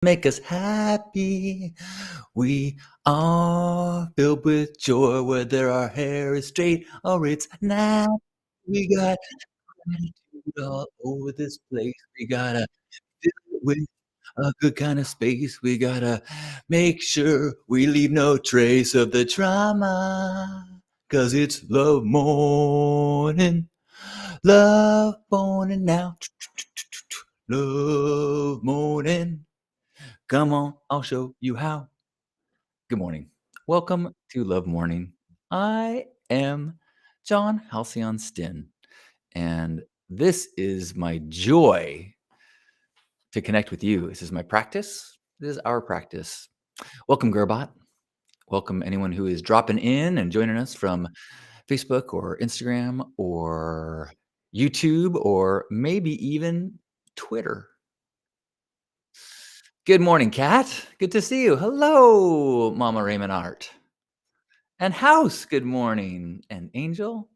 make us happy. We are filled with joy, whether our hair is straight or it's nappy. We got gratitude all over this place. We gotta fill it with a good kind of space. We gotta make sure we leave no trace of the drama. 'Cause it's love morning now. Love morning. Come on, I'll show you how. Good morning. Welcome to Love Morning. I am John Halcyon Stin, and this is my joy to connect with you. This is my practice. This is our practice. Welcome, Gerbot. Welcome, anyone who is dropping in and joining us from Facebook or Instagram or YouTube or maybe even Twitter. Good morning, Kat. Good to see you. Hello, Mama Raymond Art. And House, good morning. And Angel,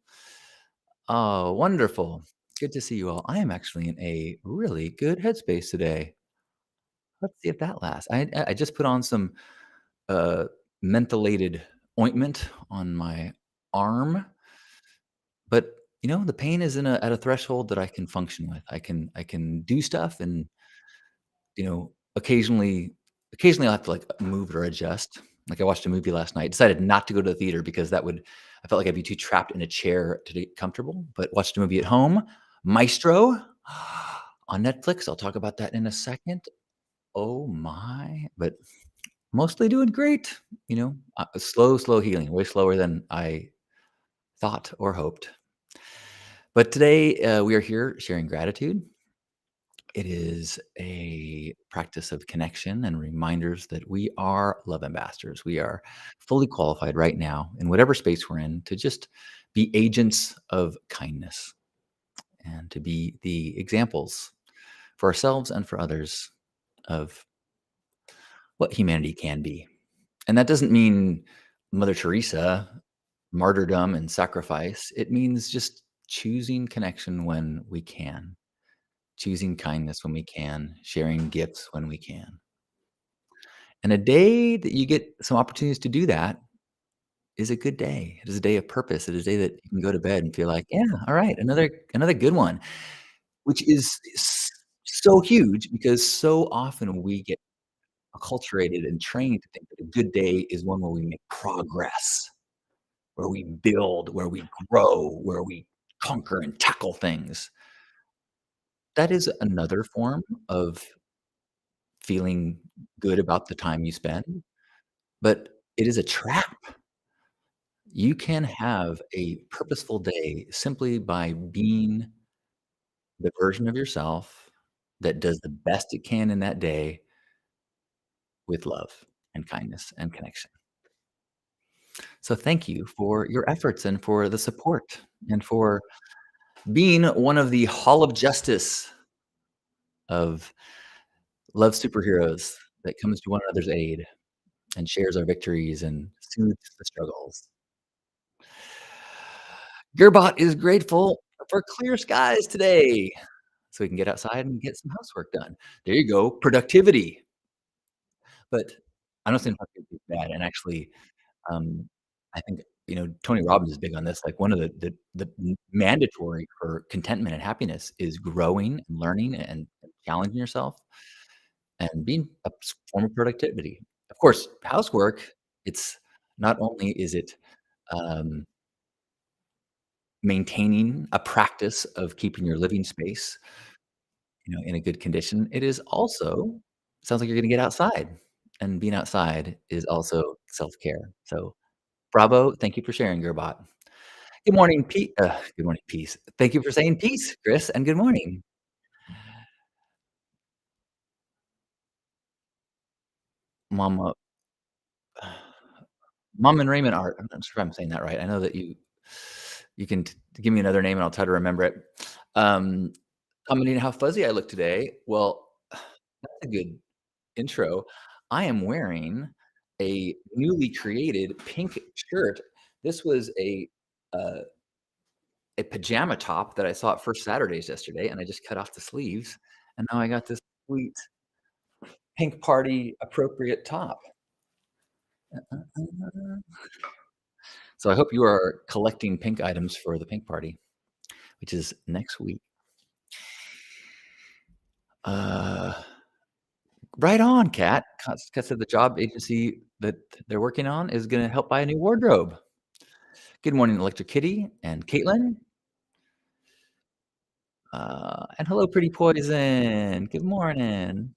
oh, wonderful. Good to see you all. I am actually in a really good headspace today. Let's see if that lasts. I just put on some uh, mentholated ointment on my arm, but the pain is at a threshold that I can function with. I can do stuff, and occasionally I'll have to like move or adjust. Like I watched a movie last night, decided not to go to the theater because I felt like I'd be too trapped in a chair to get comfortable, but watched a movie at home, Maestro on Netflix. I'll talk about that in a second. Oh my, but mostly doing great. Slow healing, way slower than I thought or hoped. But today we are here sharing gratitude. It is a practice of connection and reminders that we are love ambassadors. We are fully qualified right now in whatever space we're in to just be agents of kindness and to be the examples for ourselves and for others of what humanity can be. And that doesn't mean Mother Teresa, martyrdom and sacrifice. It means just choosing connection when we can, choosing kindness when we can, sharing gifts when we can. And a day that you get some opportunities to do that is a good day. It is a day of purpose. It is a day that you can go to bed and feel like, "Yeah, all right, another good one," which is so huge because so often we get acculturated and trained to think that a good day is one where we make progress, where we build, where we grow, where we conquer and tackle things. That is another form of feeling good about the time you spend, but it is a trap. You can have a purposeful day simply by being the version of yourself that does the best it can in that day with love and kindness and connection. So thank you for your efforts and for the support and for being one of the Hall of Justice of love superheroes that comes to one another's aid and shares our victories and soothes the struggles. Gearbot is grateful for clear skies today, so we can get outside and get some housework done. There you go, productivity. But I'm not saying productivity is bad, and actually, um, I think, Tony Robbins is big on this, like, one of the mandatory for contentment and happiness is growing and learning and challenging yourself and being a form of productivity. Of course, housework, it's not only is it, um, maintaining a practice of keeping your living space, in a good condition, it is also sounds like you're gonna get outside, and being outside is also self-care. So, bravo, thank you for sharing, Gerbot. Good morning, peace. Thank you for saying peace, Chris, and good morning. Mama Mom and Raymond Art. I'm not sure if I'm saying that right. I know that you can give me another name, and I'll try to remember it. Um, Commenting how fuzzy I look today. Well, that's a good intro. I am wearing a newly created pink shirt. This was uh, a pajama top that I saw at First Saturdays yesterday, and I just cut off the sleeves, and now I got this sweet pink party appropriate top. Uh, So I hope you are collecting pink items for the pink party, which is next week. Uh, right on, Kat. Kat said the job agency that they're working on is gonna help buy a new wardrobe. Good morning, Electric Kitty and Caitlin. And hello, Pretty Poison. Good morning.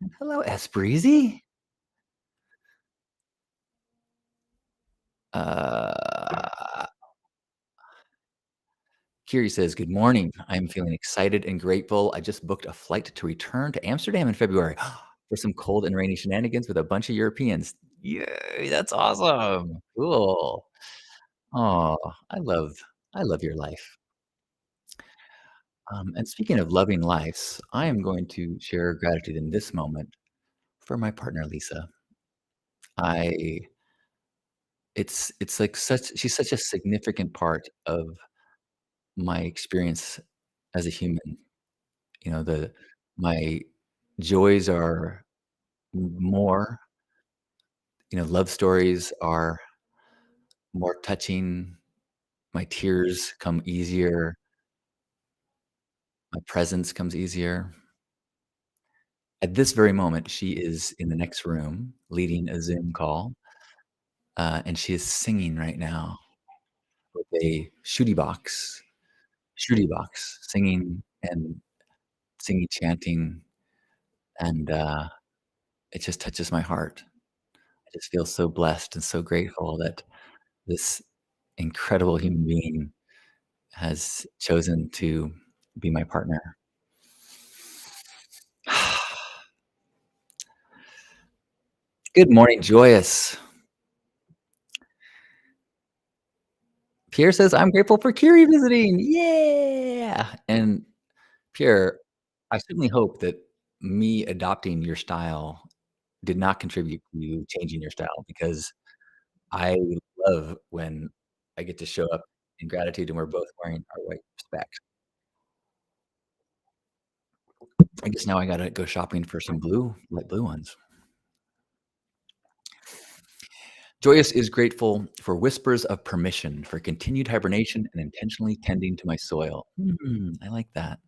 And hello, S Breezy. Uh, Kiri says, "Good morning. I'm feeling excited and grateful. I just booked a flight to return to Amsterdam in February for some cold and rainy shenanigans with a bunch of Europeans. Yay, that's awesome. Cool. Oh, I love your life." And speaking of loving lives, I am going to share gratitude in this moment for my partner, Lisa. I it's like such she's such a significant part of my experience as a human. You know, the my joys are more, love stories are more touching, my tears come easier, my presence comes easier. At this very moment, she is in the next room leading a Zoom call, and she is singing right now with a shooty box, singing, chanting, and, it just touches my heart. I just feel so blessed and so grateful that this incredible human being has chosen to be my partner. Good morning, Joyous. Pierre says, "I'm grateful for Kiri visiting." Yeah. And Pierre, I certainly hope that me adopting your style did not contribute to you changing your style because I love when I get to show up in gratitude and we're both wearing our white specs. I guess now I gotta go shopping for some light blue ones. Joyous is grateful for whispers of permission, for continued hibernation and intentionally tending to my soil. I like that.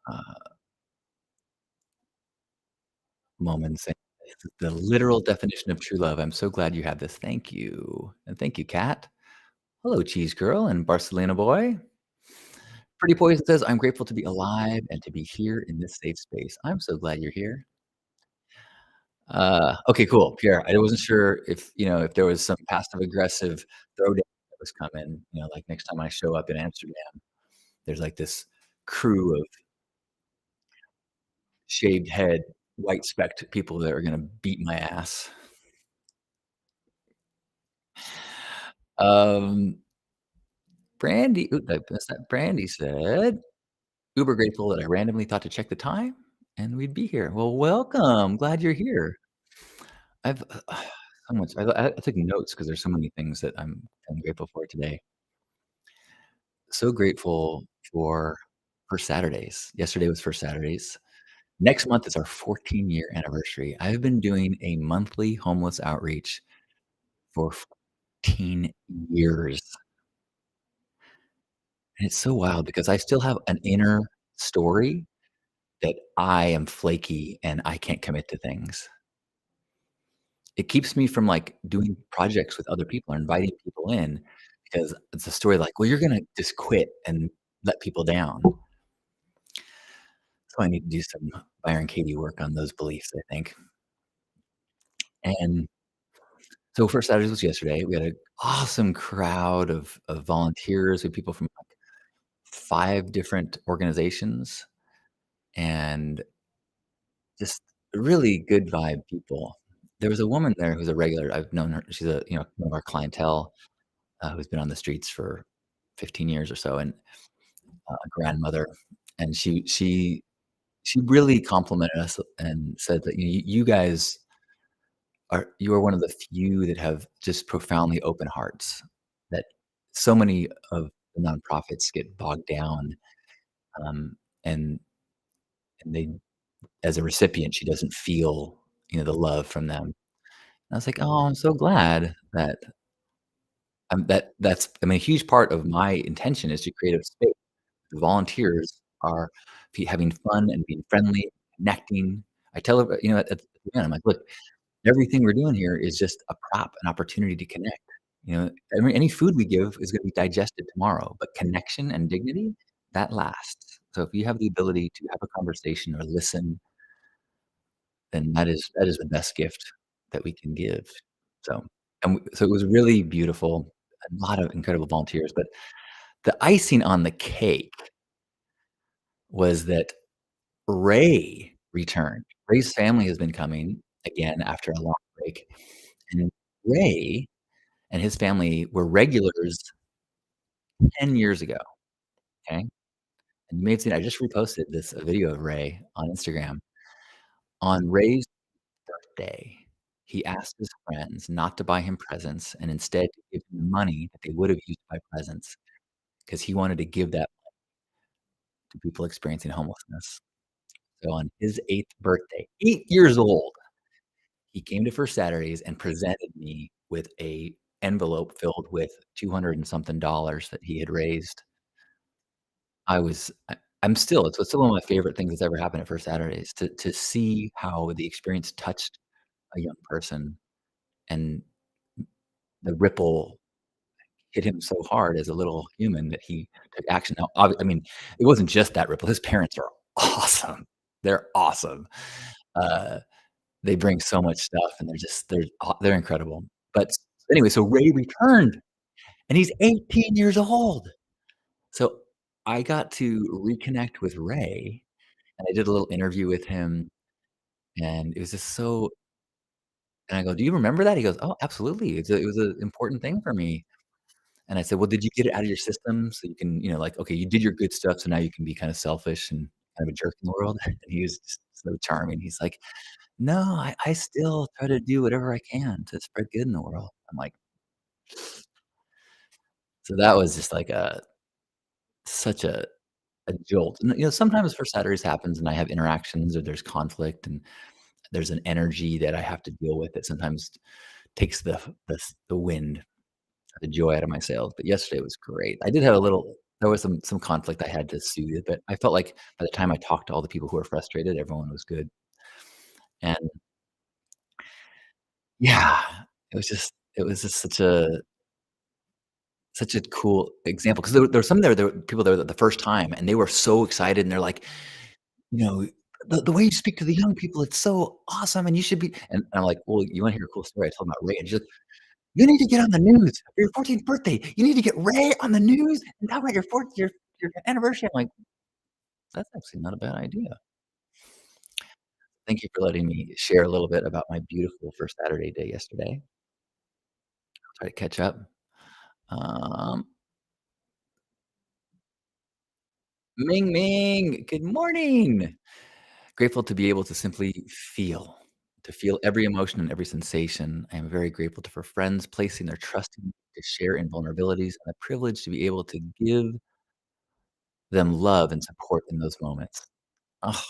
Uh, Moments. The literal definition of true love. I'm so glad you have this. Thank you. And thank you, Kat. Hello, Cheese Girl and Barcelona Boy. Pretty Poison says, "I'm grateful to be alive and to be here in this safe space." I'm so glad you're here. Okay, cool. Pierre, I wasn't sure if there was some passive aggressive throwdown that was coming, like next time I show up in Amsterdam, there's like this crew of shaved head, white specked people that are gonna beat my ass. Um, Brandy ooh, I missed that. Brandy said, "Uber grateful that I randomly thought to check the time and we'd be here." Well, welcome. Glad you're here. I've so much I took notes because there's so many things that I'm grateful for today. So grateful for Saturdays. Yesterday was for Saturdays. Next month is our 14-year anniversary. I've been doing a monthly homeless outreach for 14 years, and it's so wild because I still have an inner story that I am flaky and I can't commit to things. It keeps me from, like, doing projects with other people or inviting people in because it's a story like, "Well, you're gonna just quit and let people down." So I need to do some Byron Katie work on those beliefs, I think. And so First Saturdays was yesterday. We had an awesome crowd of volunteers, with people from, like, 5 different organizations and just really good vibe people. There was a woman there who's a regular. I've known her. She's one of our clientele, who's been on the streets for 15 years or so, and a grandmother, and she really complimented us and said that, "You guys you are one of the few that have just profoundly open hearts, that so many of the nonprofits get bogged down, um, and and they as a recipient, she doesn't feel, the love from them. And I was like, "Oh, I'm so glad that that's" I mean, a huge part of my intention is to create a space. The volunteers are having fun and being friendly, connecting. I tell her, at the end, I'm like, "Look, everything we're doing here is just a prop, an opportunity to connect." Any food we give is gonna be digested tomorrow, but connection and dignity, that lasts. So if you have the ability to have a conversation or listen, then that is the best gift that we can give. So so it was really beautiful, a lot of incredible volunteers, but the icing on the cake was that Ray returned. Ray's family has been coming again after a long break, and Ray and his family were regulars 10 years ago, okay? And you may have seen I just reposted this video of Ray on Instagram. On Ray's birthday, he asked his friends not to buy him presents and instead to give him the money that they would have used to buy presents, because he wanted to give that to people experiencing homelessness. So on his 8th birthday, 8 years old, he came to First Saturdays and presented me with a envelope filled with 200 and something dollars that he had raised. I'm still it's still one of my favorite things that's ever happened at First Saturdays to see how the experience touched a young person and the ripple hit him so hard as a little human that he took action. Now, I mean, it wasn't just that ripple. His parents are awesome. They're awesome. Uh, they bring so much stuff, and they're incredible. But anyway, so Ray returned, and he's 18 years old. So I got to reconnect with Ray, and I did a little interview with him, and it was just so and I go, "Do you remember that?" He goes, "Oh, absolutely. It was an important thing for me." And I said, "Well, did you get it out of your system so you can, like, okay, you did your good stuff, so now you can be kinda selfish and kind of a jerk in the world?" And he was just so charming. He's like, "No, I still try to do whatever I can to spread good in the world." I'm like so that was just like such a jolt. And, sometimes for Saturdays happens and I have interactions or there's conflict and there's an energy that I have to deal with that sometimes takes the wind, the joy out of my sails. But yesterday was great. I did have a little there was some conflict I had to soothe, but I felt like by the time I talked to all the people who were frustrated, everyone was good. And yeah, it was just such a cool example 'cause there were some there were people there the first time, and they were so excited, and they're like, you know, "The way you speak to the young people, it's so awesome, and you should be" and I'm like, "Well, you wanna hear a cool story?" I told them about Ray, and she's like, "You need to get on the news for your 14th birthday. You need to get Ray on the news and talk about your anniversary." I'm like, "That's actually not a bad idea." Thank you for letting me share a little bit about my beautiful first Saturday day yesterday. Try to catch up. Um, Ming Ming, good morning. Grateful to be able to simply feel, to feel every emotion and every sensation. I am very grateful for friends placing their trust in me to share in vulnerabilities and the privilege to be able to give them love and support in those moments. Oh,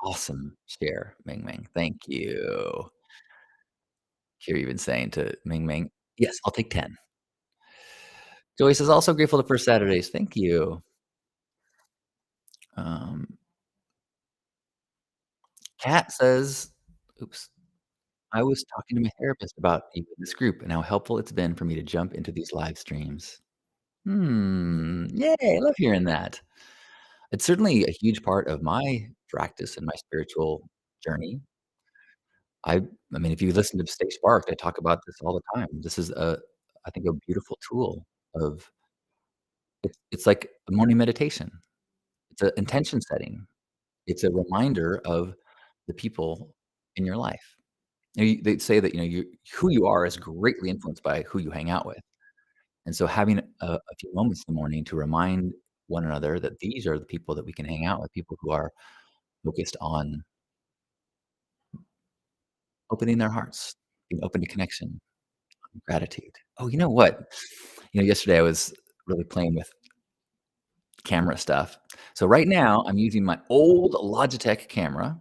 awesome share, Ming Ming. Thank you. Here you've been saying to Ming Ming, yes, I'll take 10. Joyce is also grateful for Saturdays. Thank you. Um, Kat says, oops, I was talking to my therapist about you in this group and how helpful it's been for me to jump into these live streams. Yay, I love hearing that. It's certainly a huge part of my practice and my spiritual journey. I I mean, if you listen to Stay Sparked, I talk about this all the time. This is I think, a beautiful tool of it's like a morning meditation. It's an intention setting. It's a reminder of the people in your life. They say that, you who you are is greatly influenced by who you hang out with. And so having a few moments in the morning to remind one another that these are the people that we can hang out with, people who are focused on opening their hearts, being open to connection, gratitude. Oh, you know what? Yesterday I was really playing with camera stuff. So right now, I'm using my old Logitech camera,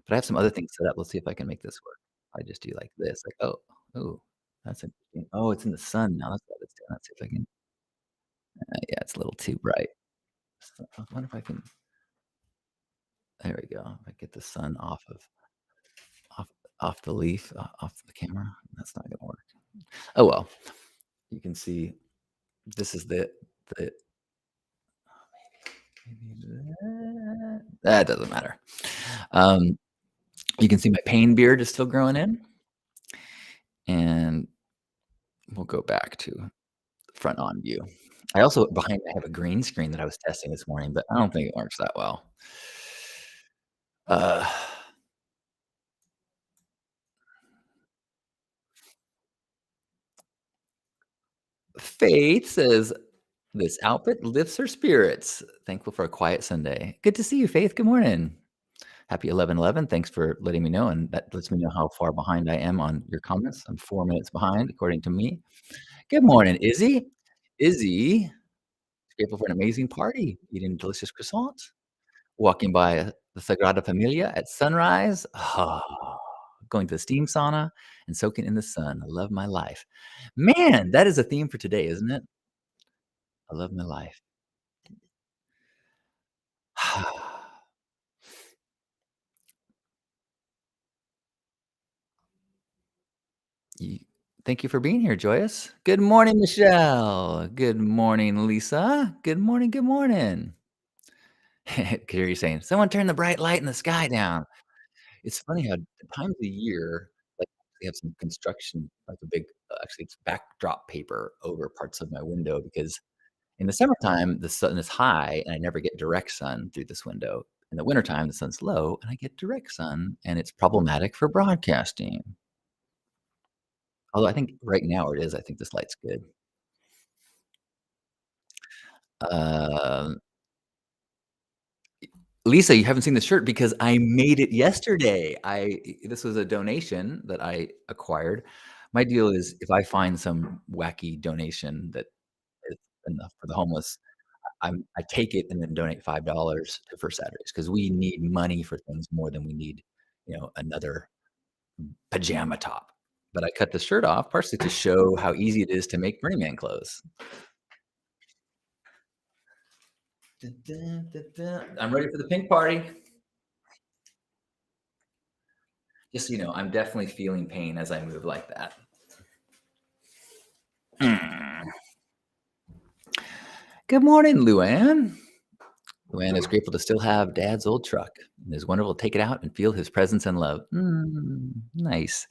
but I have some other things set up. Let's see if I can make this work. I just do like this, like, oh, oh, that's interesting. Oh, it's in the sun now. That's what it's doing. Let's see if I can. Yeah, it's a little too bright. So, I wonder if I can. There we go. If I get the sun off off the leaf, off the camera, that's not gonna work. Oh well. You can see this is the that doesn't matter. Um, you can see my pain beard is still growing in, and we'll go back to front on view. I also behind I have a green screen that I was testing this morning, but I don't think it works that well. Uh, Faith says, "This outfit lifts her spirits. Thankful for a quiet Sunday." Good to see you, Faith. Good morning. Happy 11/11. Thanks for letting me know, and that lets me know how far behind I am on your comments. I'm 4 minutes behind according to me. Good morning, Izzy. Izzy is grateful for an amazing party, eating delicious croissants, walking by, the Sagrada Familia at sunrise, going to the steam sauna, and soaking in the sun. I love my life. Man, that is a theme for today, isn't it? I love my life. Ye Thank you for being here, Joyous. Good morning, Michelle. Good morning, Lisa. Good morning, good morning. Could hear you saying, "Someone turn the bright light in the sky down." It's funny how the times of the year, like, we have some construction, like a big actually, it's backdrop paper over parts of my window because in the summertime, the sun is high, and I never get direct sun through this window. In the wintertime, the sun's low, and I get direct sun, and it's problematic for broadcasting. Although I think right now it is, I think this light's good. Um, Lisa, you haven't seen the shirt because I made it yesterday. This was a donation that I acquired. My deal is if I find some wacky donation that is enough for the homeless, I take it and then donate $5 to First Saturdays because we need money for things more than we need, another pajama top. But I cut the shirt off partially to show how easy it is to make Burning Man clothes. Dun, dun, dun, dun. I'm ready for the pink party. Just so you know, I'm definitely feeling pain as I move like that. Mm. Good morning, Luann. Luann is grateful to still have Dad's old truck, and it's wonderful to take it out and feel his presence and love. Nice.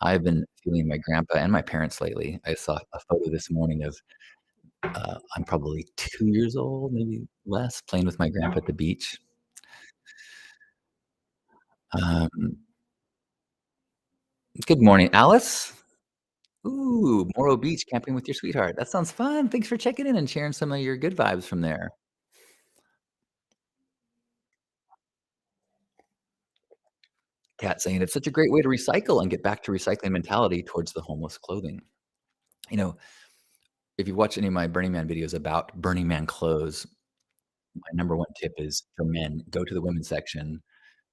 I've been feeling my grandpa and my parents lately. I saw a photo this morning of I'm probably 2 years old, maybe less, playing with my grandpa at the beach. Um, Good morning, Alice. Ooh, Morro Beach, camping with your sweetheart. That sounds fun. Thanks for checking in and sharing some of your good vibes from there. Kat saying it's such a great way to recycle and get back to recycling mentality towards the homeless clothing. You know, if you watch any of my Burning Man videos about Burning Man clothes, my number one tip is for men, go to the women's section,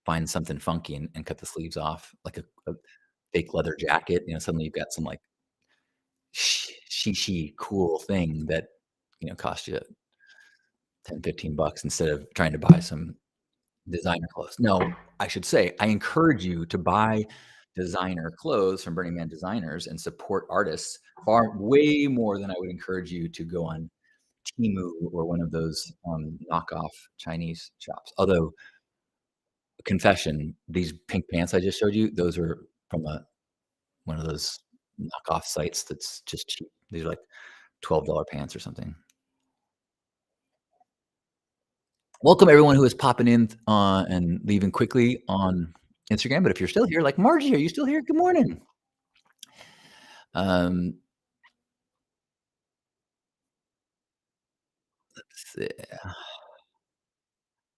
find something funky and cut the sleeves off, like a fake leather jacket. Suddenly you've got some like cool thing that, cost you 10, $15 instead of trying to buy some designer clothes. No, I should say, I encourage you to buy designer clothes from Burning Man designers and support artists far way more than I would encourage you to go on Temu or one of those, knockoff Chinese shops. Although, confession, these pink pants I just showed you, those are from one of those knockoff sites that's just cheap. These are like $12 pants or something. Welcome everyone who is popping in, and leaving quickly on Instagram, but if you're still here, like Margie, are you still here? Good morning. Um, let's see.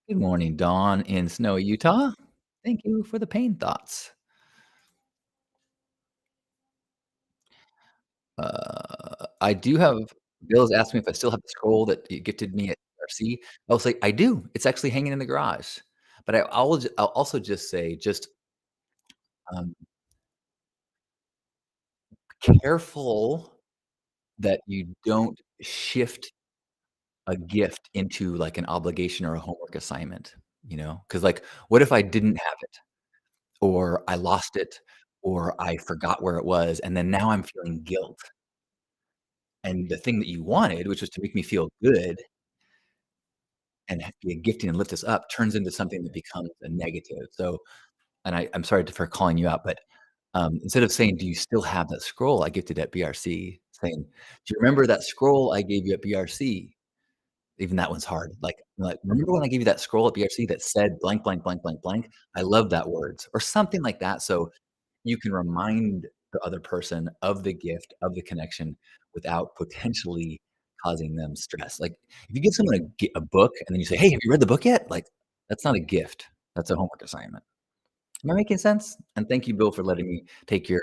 Good morning, Dawn in snowy Utah. Thank you for the pain thoughts. I do have Bill's asked me if I still have the scroll that you gifted me at BRC? I'll say, "I do. It's actually hanging in the garage." But I'll also just say, um, careful that you don't shift a gift into, like, an obligation or a homework assignment, you know? Because like, what if I didn't have it, or I lost it, or I forgot where it was, and then now I'm feeling guilt, and the thing that you wanted, which was to make me feel good and be a gifting and lift us up, turns into something that becomes a negative. So and I'm sorry for calling you out, but, instead of saying, "Do you still have that scroll I gifted at BRC?" Saying, "Do you remember that scroll I gave you at BRC?" Even that one's hard. "Remember when I gave you that scroll at BRC that said blank, blank, blank, blank, blank? I love that words," or something like that, so you can remind the other person of the gift, of the connection, without potentially causing them stress. Like, if you give someone a book and then you say, "Hey, have you read the book yet?" Like, that's not a gift. That's a homework assignment. Am I making sense? And thank you, Bill, for letting me take your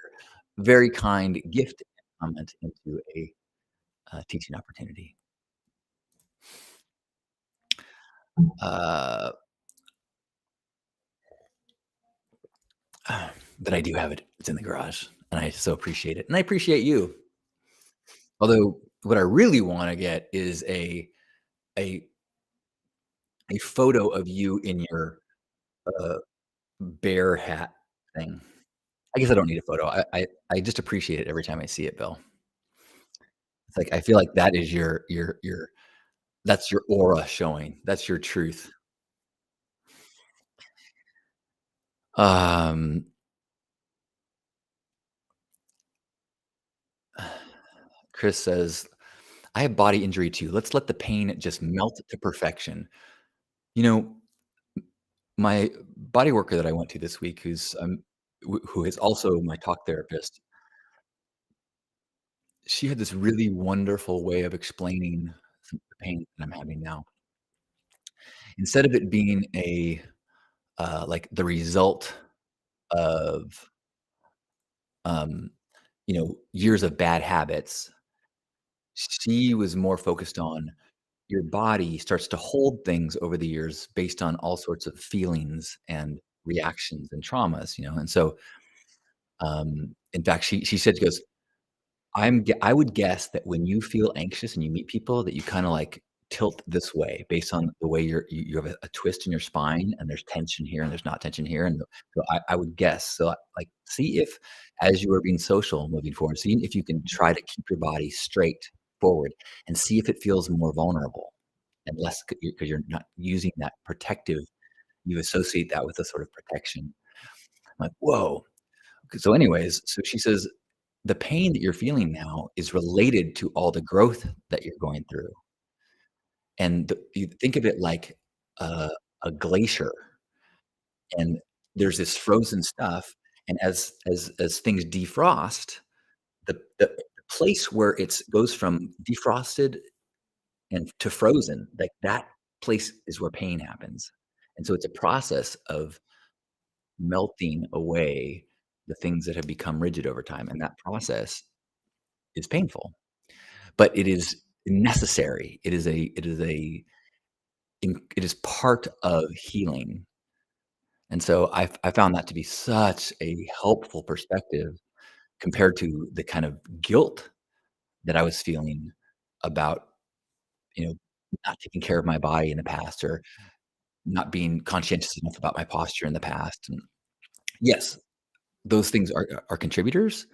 very kind gift comment into a, teaching opportunity. Uh, but I do have it. It's in the garage, and I so appreciate it, and I appreciate you. Although, what I really wanna get is a a photo of you in your, uh, bear hat thing. I guess I don't need a photo. I just appreciate it every time I see it, Bill. It's like, I feel like that is your that's your aura showing. That's your truth. Um, Chris says, "I have body injury too. Let's let the pain just melt to perfection." You know, my body worker that I went to this week, who is also my talk therapist, she had this really wonderful way of explaining the pain that I'm having now. Instead of it being like the result of, um, years of bad habits, she was more focused on your body starts to hold things over the years based on all sorts of feelings and reactions and traumas, and so, in fact, she said, she goes, I would guess that when you feel anxious and you meet people that you kinda, like, tilt this way based on the way you have a twist in your spine, and there's tension here, and there's not tension here, and so I would guess. So, like, see if as you are being social and moving forward, see if you can try to keep your body straight forward and see if it feels more vulnerable and less because 'cause you're not using that protective you associate that with a sort of protection. I'm like, "Whoa." So anyways, so she says, "The pain that you're feeling now is related to all the growth that you're going through." And you think of it like a a glacier, and there's this frozen stuff, and as things defrost, the place where it's goes from defrosted and to frozen, like, that place is where pain happens. And so it's a process of melting away the things that have become rigid over time, and that process is painful. But it is necessary. It is part of healing, and so I found that to be such a helpful perspective compared to the kind of guilt that I was feeling about, you know, not taking care of my body in the past or not being conscientious enough about my posture in the past, and yes, those things are contributors,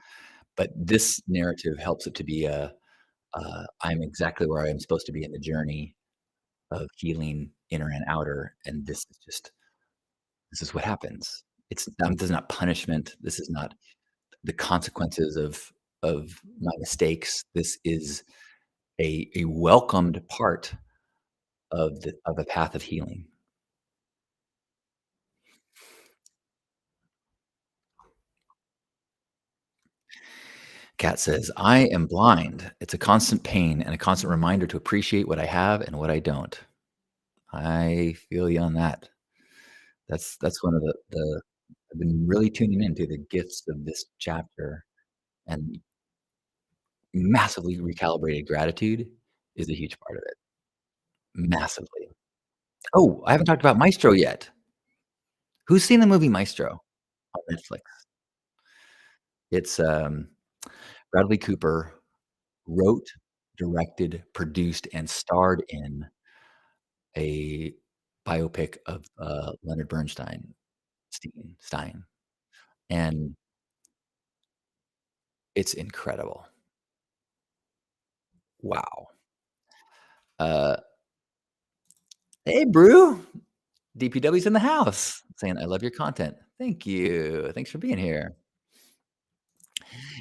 but this narrative helps it to be I'm exactly where I am supposed to be in the journey of healing inner and outer, and this is what happens. This is not punishment. This is not the consequences of my mistakes. This is a welcomed part of a path of healing. Kat says, "I am blind. It's a constant pain and a constant reminder to appreciate what I have and what I don't." I feel you on that. That's one of the I've been really tuning into the gifts of this chapter, and massively recalibrated gratitude is a huge part of it. massively. Oh, I haven't talked about Maestro yet. Who's seen the movie Maestro on Netflix? It's, Bradley Cooper wrote, directed, produced, and starred in a biopic of, Leonard Bernstein Stein, and it's incredible. Wow. Uh, "Hey, Brew, DPW's in the house," saying, "I love your content." Thank you. Thanks for being here.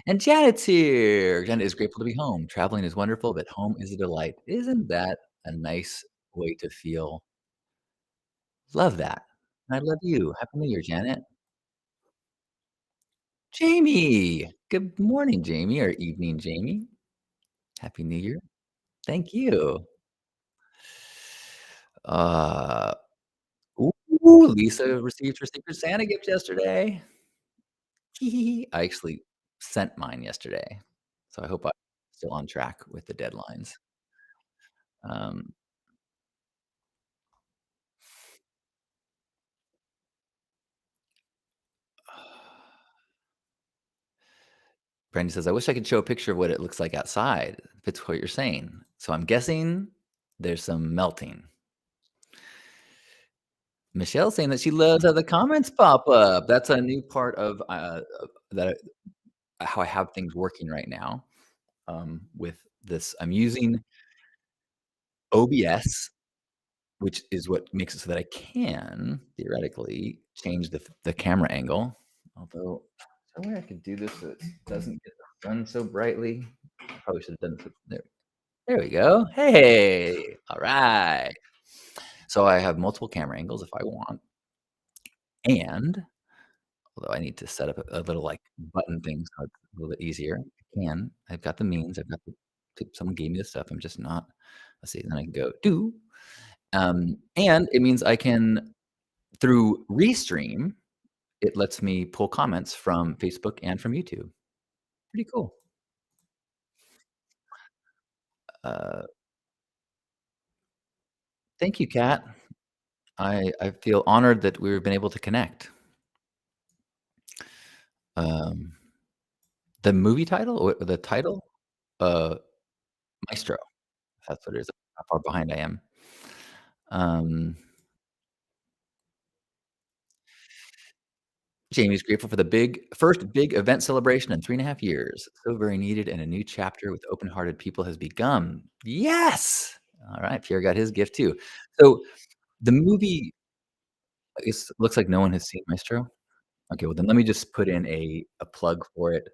And Janet's here. Janet is grateful to be home. Traveling is wonderful, but home is a delight. Isn't that a nice way to feel? Love that. I love you. Happy New Year, Janet. Jamie. Good morning, Jamie, or evening, Jamie. Happy New Year. Thank you. Uh, ooh, Lisa received her Secret Santa gift yesterday. I actually sent mine yesterday, so I hope I'm still on track with the deadlines. Um, Brandy says, "I wish I could show a picture of what it looks like outside. Fits what you're saying. So I'm guessing there's some melting." Michelle's saying that she loves how the comments pop up. That's a new part of that how I have things working right now, with this. I'm using OBS, which is what makes it so that I can theoretically change the camera angle. Although, is there a way I could do this so it doesn't get done so brightly? I probably should have done it there. There we go. Hey, all right. So I have multiple camera angles if I want, and although I need to set up a little, like, button thing so it's a little bit easier, I can. I've got the means, I've got the someone gave me the stuff, I'm just not let's see, then I can go do, and it means I can through Restream, it lets me pull comments from Facebook and from YouTube. Pretty cool. Uh, Thank you, Kat. I feel honored that we've been able to connect. Um, the movie title or the title? Uh, Maestro, that's what it is, how far behind I am. Um Jamie's grateful for the first big event celebration in 3.5 years. So very needed, and a new chapter with open-hearted people has begun. Yes! Alright, Pierre got his gift too. So, the movie, I guess, looks like no one has seen Maestro? Okay, well, then let me just put in a plug for it.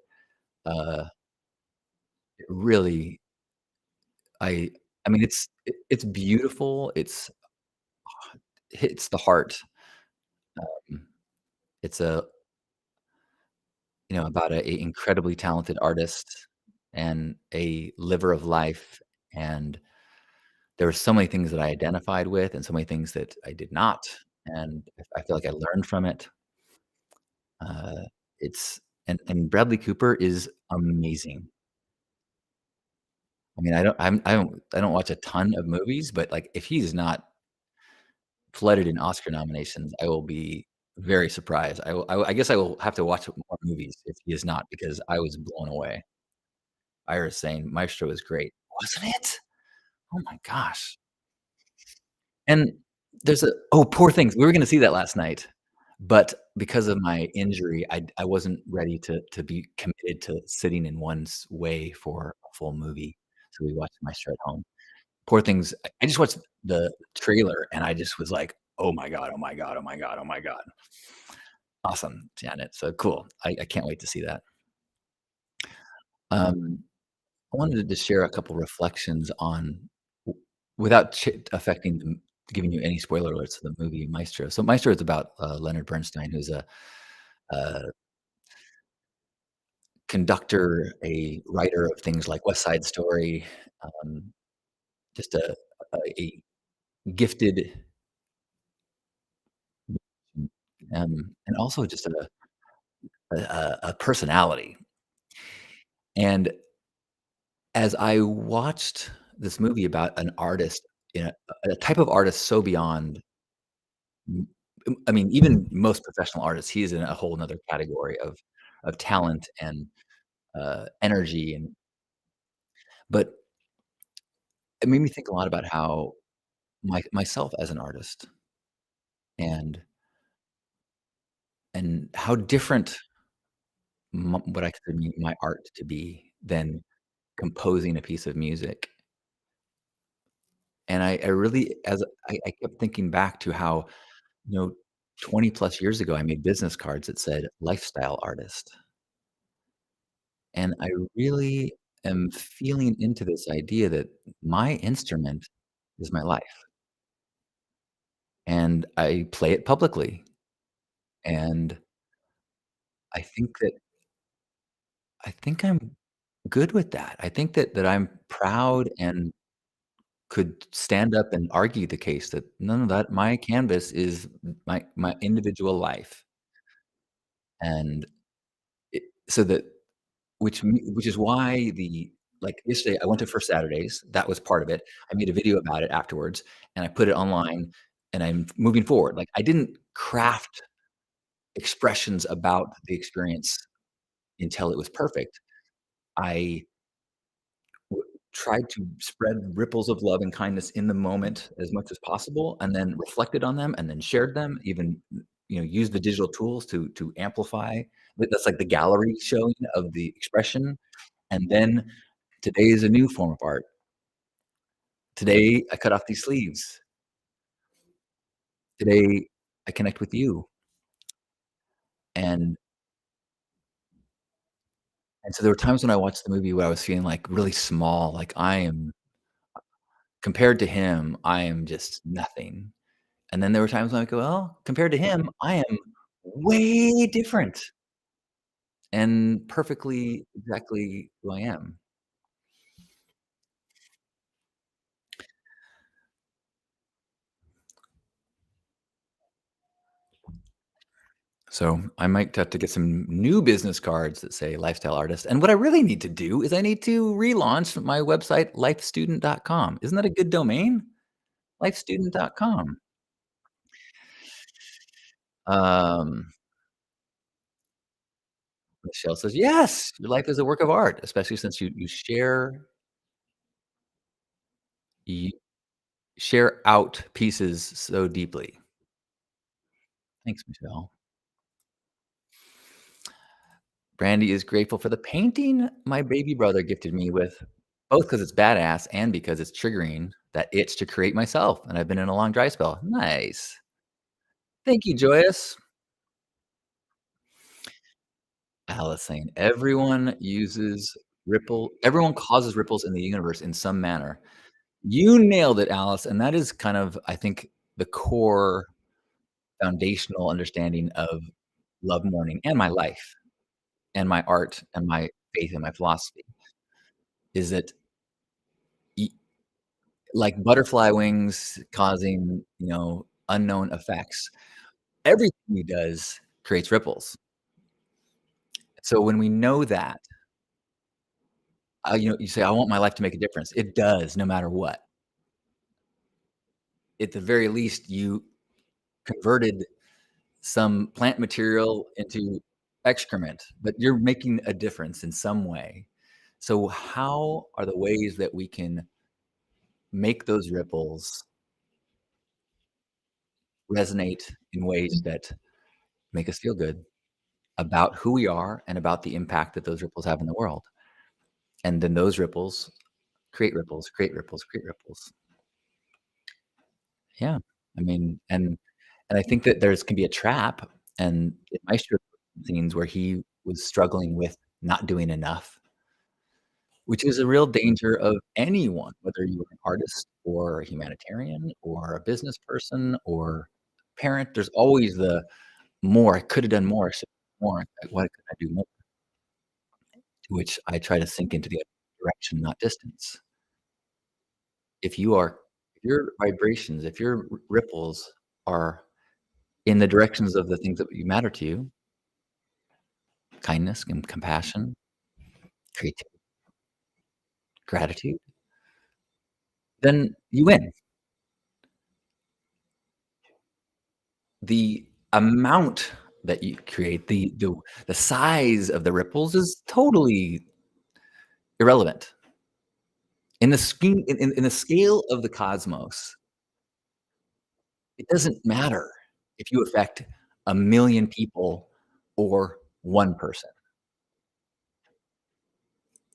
It really I I mean, it's beautiful, hits the heart. Mm, it's about a incredibly talented artist and a liver of life, and there were so many things that I identified with and so many things that I did not, and I feel like I learned from it. Uh, it's and Bradley Cooper is amazing. I mean, I don't watch a ton of movies, but, like, if he's not flooded in Oscar nominations, I will be very surprised. I guess I will have to watch more movies if he is not, because I was blown away. Ira's saying Maestro is great. Wasn't it? Oh my gosh. And there's a oh, Poor Things. We were gonna see that last night, but because of my injury, I wasn't ready to be committed to sitting in one's way for a full movie, so we watched Maestro at home. Poor Things, I just watched the trailer and I just was like, "Oh my god, oh my god, oh my god, oh my god." Awesome, Janet. So cool. I can't wait to see that. Um, I wanted to just share a couple reflections on w without affecting giving you any spoiler alerts to the movie Maestro. So Maestro is about, Leonard Bernstein, who's a conductor, a writer of things like West Side Story, um, just a gifted, and also just a personality. And as I watched this movie about an artist in a type of artist so beyond m I mean, even most professional artists, he's in a whole 'nother category of talent and, energy, and but it made me think a lot about how myself as an artist and how different what I consider my art to be than composing a piece of music. And I really as I kept thinking back to how, 20 plus years ago, I made business cards that said "lifestyle artist," and I really am feeling into this idea that my instrument is my life, and I play it publicly, and I think that I think I'm good with that. I think that I'm proud and could stand up and argue the case that none of that my canvas is my individual life, and it so that which is why like, yesterday, I went to First Saturdays, that was part of it. I made a video about it afterwards, and I put it online, and I'm moving forward. Like, I didn't craft expressions about the experience until it was perfect. I tried to spread ripples of love and kindness in the moment as much as possible, and then reflected on them, and then shared them, even, used the digital tools to amplify. That's like the gallery showing of the expression, and then today is a new form of art. Today, I cut off these sleeves. Today, I connect with you, and so there were times when I watched the movie where I was feeling, like, really small, like, I am compared to him, I am just nothing. And then there were times when I go, "Well, compared to him, I am way different and perfectly exactly who I am." So, I might have to get some new business cards that say "lifestyle artist," and what I really need to do is I need to relaunch my website, lifestudent.com. Isn't that a good domain? Lifestudent.com. Um, Michelle says, "Yes, your life is a work of art, especially since you share out pieces so deeply." Thanks, Michelle. Brandy is grateful for the painting my baby brother gifted me with, both because it's badass and because it's triggering that itch to create myself, and I've been in a long dry spell. Nice. Thank you, Joyous. Alice saying, everyone causes ripples in the universe in some manner. You nailed it, Alice, and that is kind of, I think, the core foundational understanding of love mourning and my life and my art and my faith and my philosophy is that y like butterfly wings causing, unknown effects, everything he does creates ripples. So when we know that, you say, "I want my life to make a difference." It does no matter what. At the very least, you converted some plant material into excrement, but you're making a difference in some way. So how are the ways that we can make those ripples resonate in ways that make us feel good about who we are and about the impact that those ripples have in the world? And then those ripples create ripples, create ripples, create ripples. Yeah. I mean, and I think that there's can be a trap, and in Maestro scenes where he was struggling with not doing enough, which is a real danger of anyone, whether you're an artist or a humanitarian or a business person or parent. There's always the more, I could have done more, should more, like, what could I do more? To which I try to sink into the other direction, not distance. If you are if your vibrations, if your ripples are in the directions of the things that you matter to you, kindness and compassion, creativity, gratitude, then you win. The amount that you create, the size of the ripples is totally irrelevant. In the scale of the cosmos, it doesn't matter if you affect 1,000,000 people or 1 person.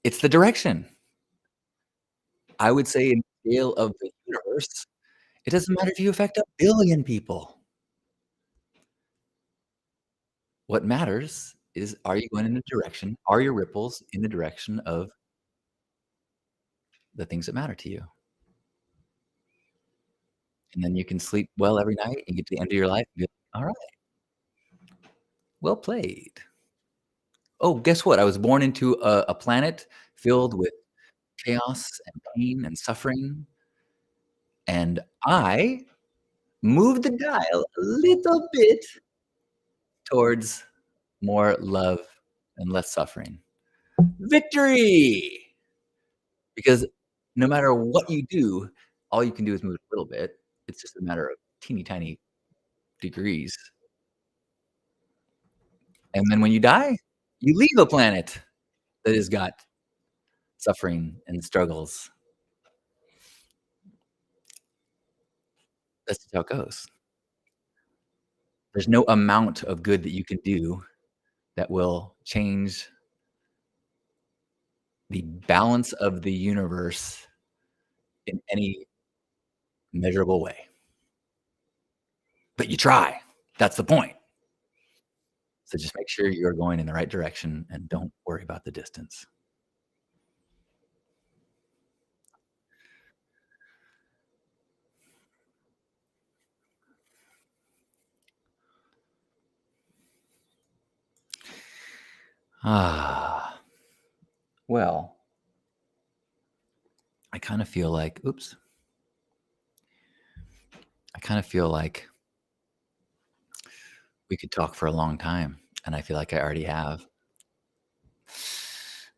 It's the direction. I would say in the scale of the universe, it doesn't matter if you affect 1,000,000,000 people. What matters is, are you going in the direction, are your ripples in the direction of the things that matter to you? And then you can sleep well every night and get to the end of your life and be like, "Alright, well played." Oh, guess what? I was born into a planet filled with chaos and pain and suffering, and I moved the dial a little bit towards more love and less suffering. Victory! Because no matter what you do, all you can do is move it a little bit. It's just a matter of teeny tiny degrees. And then when you die, you leave a planet that has got suffering and struggles. That's just how it goes. There's no amount of good that you can do that will change the balance of the universe in any measurable way. But you try. That's the point. So just make sure you're going in the right direction and don't worry about the distance. Ah, well, I kind of feel like, oops, I kind of feel like we could talk for a long time, and I feel like I already have.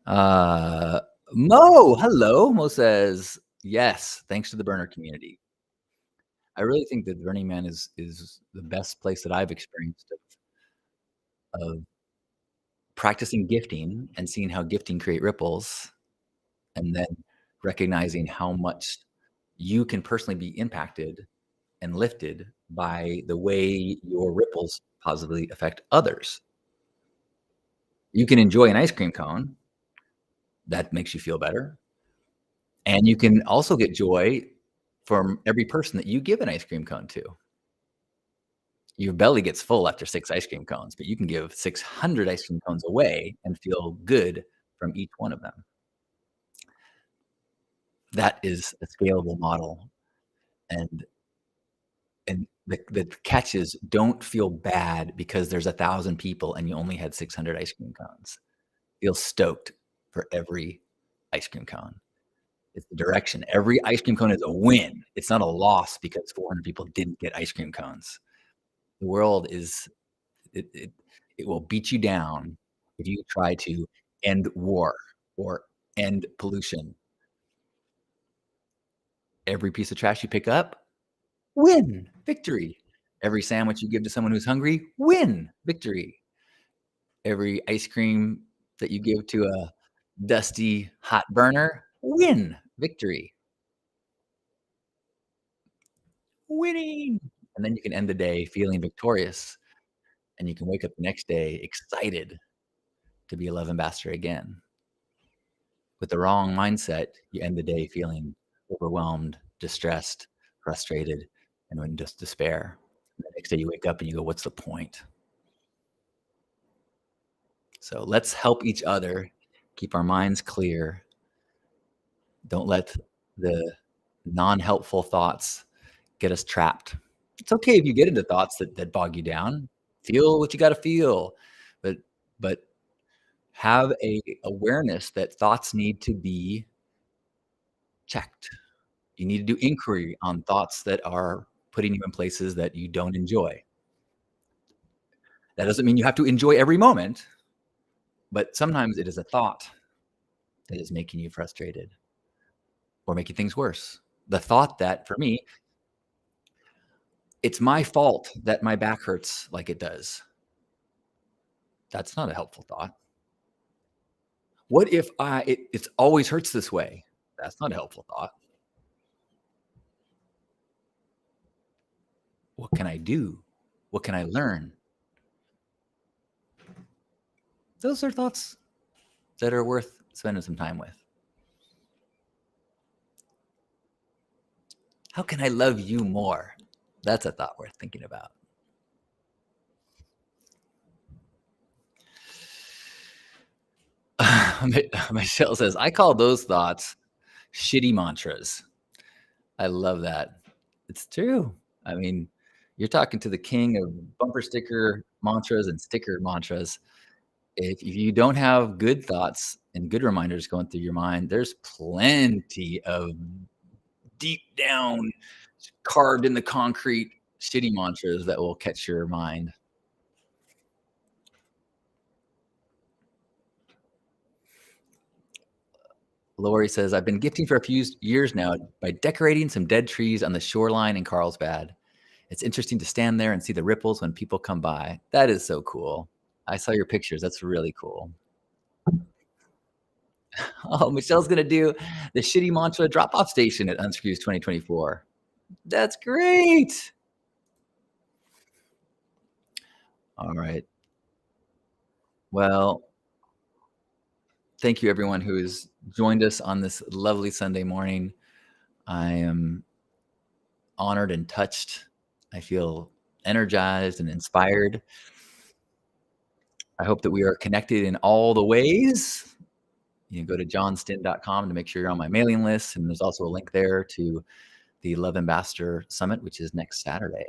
Uh, Mo, hello. Mo says, yes, thanks to the burner community. I really think that Burning Man is the best place that I've experienced of practicing gifting and seeing how gifting create ripples, and then recognizing how much you can personally be impacted and lifted by the way your ripples positively affect others. You can enjoy an ice cream cone, that makes you feel better, and you can also get joy from every person that you give an ice cream cone to. Your belly gets full after 6 ice cream cones, but you can give 600 ice cream cones away and feel good from each one of them. That is a scalable model, and the catch is, don't feel bad because there's 1,000 people and you only had 600 ice cream cones. Feel stoked for every ice cream cone. It's the direction. Every ice cream cone is a win. It's not a loss because 400 people didn't get ice cream cones. The world is it it it will beat you down if you try to end war or end pollution. Every piece of trash you pick up, win, victory. Every sandwich you give to someone who's hungry, win, victory. Every ice cream that you give to a dusty hot burner, win, victory. Winning. And then you can end the day feeling victorious, and you can wake up the next day excited to be a love ambassador again. With the wrong mindset, you end the day feeling overwhelmed, distressed, frustrated, and in just despair. The next day you wake up and you go, "What's the point?" So let's help each other keep our minds clear. Don't let the non-helpful thoughts get us trapped. It's okay if you get into thoughts that bog you down. Feel what you gotta feel, but but have a awareness that thoughts need to be checked. You need to do inquiry on thoughts that are putting you in places that you don't enjoy. That doesn't mean you have to enjoy every moment, but sometimes it is a thought that is making you frustrated or making things worse. The thought that for me, It's my fault that my back hurts like it does. That's not a helpful thought. What if it always hurts this way? That's not a helpful thought. What can I do? What can I learn? Those are thoughts that are worth spending some time with. How can I love you more? That's a thought worth thinking about. Michelle says, I call those thoughts shitty mantras. I love that. It's true. I mean, you're talking to the king of bumper sticker mantras and sticker mantras. If you don't have good thoughts and good reminders going through your mind, there's plenty of deep down, carved in the concrete, shitty mantras that will catch your mind. Lori says, I've been gifting for a few years now by decorating some dead trees on the shoreline in Carlsbad. It's interesting to stand there and see the ripples when people come by. That is so cool. I saw your pictures. That's really cool. Oh, Michelle's going to do the shitty mantra drop off station at Unscrews 2024. That's great. All right. Well, thank you, everyone who has joined us on this lovely Sunday morning. I am honored and touched. I feel energized and inspired. I hope that we are connected in all the ways. You can go to johnstin.com to make sure you're on my mailing list. And there's also a link there to the Love Ambassador Summit, which is next Saturday.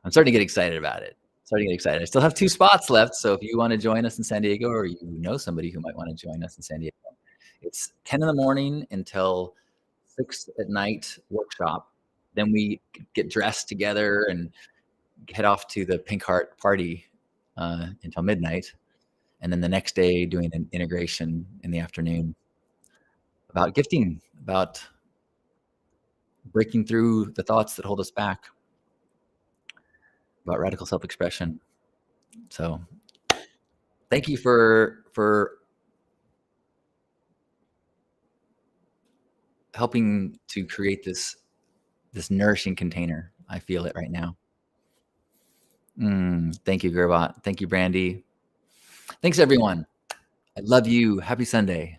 I'm starting to get excited about it. Starting to get excited. I still have 2 spots left. So if you want to join us in San Diego, or you know somebody who might want to join us in San Diego, it's 10 in the morning until 6 at night workshop. Then we get dressed together and head off to the Pink Heart party until midnight. And then the next day doing an integration in the afternoon about gifting, about breaking through the thoughts that hold us back, about radical self-expression. So thank you for helping to create this nourishing container. I feel it right now. Thank you, Gerbot. Thank you, Brandy. Thanks, everyone. I love you. Happy Sunday.